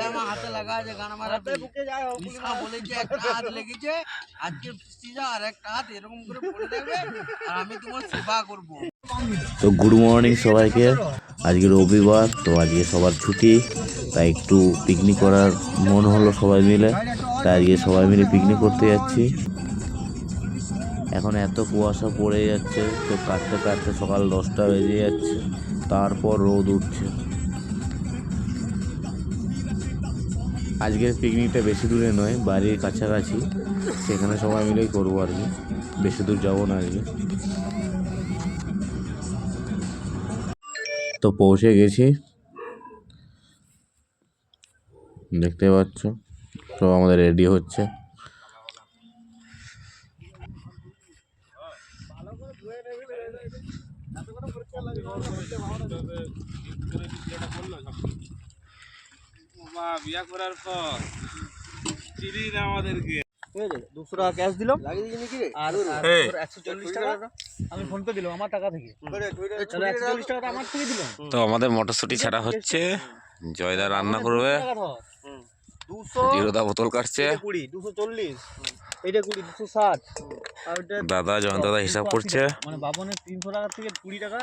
আমার হাতে লাগা আছে গান মারাতে নিশা বলেছে একটা হাত লেগেছে আজকে সিজা আর একটা হাত এরকম করে পড়ে যাবে আর আমি তোমার সেবা করব। তো গুড মর্নিং সবাইকে। আজকে রবিবার, তো আজকে সবার ছুটি, তাই একটু পিকনিক করার মন হলো সবাই মিলে, তাই আজকে সবাই মিলে পিকনিক করতে যাচ্ছি। এখন এত কুয়াশা পড়ে যাচ্ছে, তো কাটতে কাটতে সকাল 10টা বেজে যাচ্ছে, তারপর রোদ উঠছে। আজকের পিকনিকটা বেশি দূরে নয়, বাড়ির কাছাকাছি, সেখানে সবাই মিলেই করবো আর কি, বেশি দূর যাবো না আজকে। তো পৌঁছে গেছি, দেখতে পাচ্ছ সব আমাদের রেডি হচ্ছে। বিয়া করার পর চিনি না আমাদেরকে 200 টাকা ক্যাশ দিলাম আর 140 টাকা আমি ফোন পে দিলাম আমার টাকা থেকে। 140 টাকা আমার থেকে দিলাম। তো আমাদের মটরশুঁটি ছাড়া হচ্ছে, জয়দা রান্না করবে, 200 জিরোদা বোতল কাটছে, 20 240 এইটা 20 260 আর ওটা দাদা জয়ন্ত দাদা হিসাব করছে। মানে বাবনের 300 টাকা থেকে 20 টাকা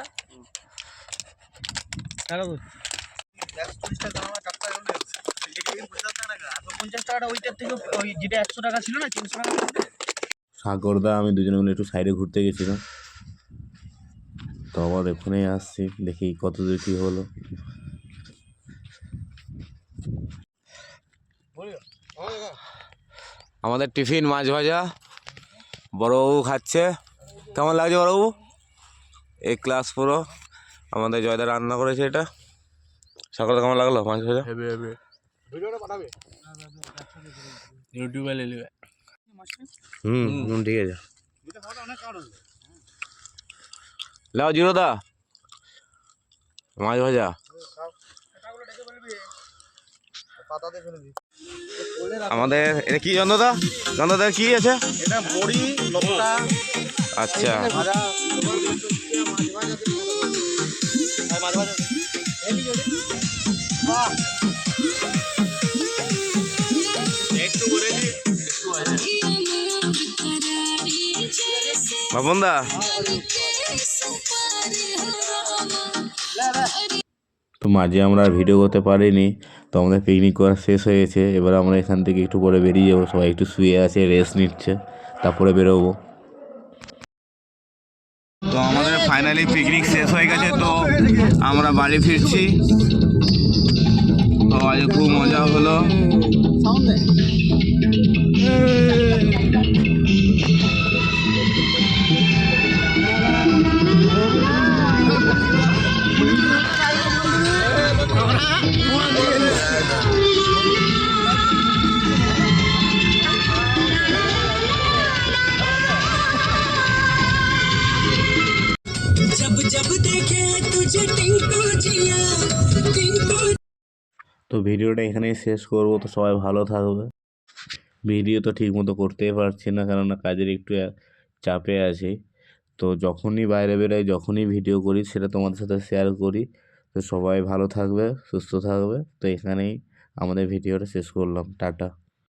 টাকা হচ্ছে 140 টাকা আমার টাকা হলো 50 টাকা ওইটার থেকে ওই যেটা 100 টাকা ছিল না 300 টাকা সাগরদা আমি দুজনে মিলে একটু সাইডে ঘুরতে গেছিলাম, তো আবার এখানেই আসছি, দেখি কত দূর কি হলো। আমাদের টিফিন মাছ ভাজা, বড়বাবু খাচ্ছে। কেমন লাগছে বড়বাবু? এই ক্লাস পুরো আমাদের জয়দা রান্না করেছে এটা। সকালে কেমন লাগলো মাছ ভাজা? ভিডিওটা পাঠাবে ইউটিউবে নিয়ে ঠিক আছে। লাও জিরোদা মাছ ভাজা। আমাদের এটা কি জন্দদা? জন্দদা কি আছে? এটা বড়ি লতা আচ্ছা, ভাজা মাছ ভাজা একটু করে দি বাপনদা তো মাঝে আমরা ভিডিও করতে পারিনি, তো আমাদের পিকনিক করা শেষ হয়ে গেছে। এবার আমরা এখান থেকে একটু পরে বেরিয়ে যাবো, সবাই একটু শুয়ে আছে, রেস্ট নিচ্ছে, তারপরে বেরোবো। তো আমাদের ফাইনালি পিকনিক শেষ হয়ে গেছে, তো আমরা বাড়ি ফিরছি। তো আজ খুব মজা হলো। তো ভিডিওটা এখানেই শেষ করব। তো সবাই ভালো থাকবে। ভিডিও তো ঠিক মতো করতেই পারছি না, কেননা কাজের একটু চাপে আছি। তো যখনই বাইরে বেরোই, যখনই ভিডিও করি, সেটা তোমাদের সাথে শেয়ার করি। তো সবাই ভালো থাকবে, সুস্থ থাকবে। তো এখানেই আমাদের ভিডিওটা শেষ করলাম, টাটা।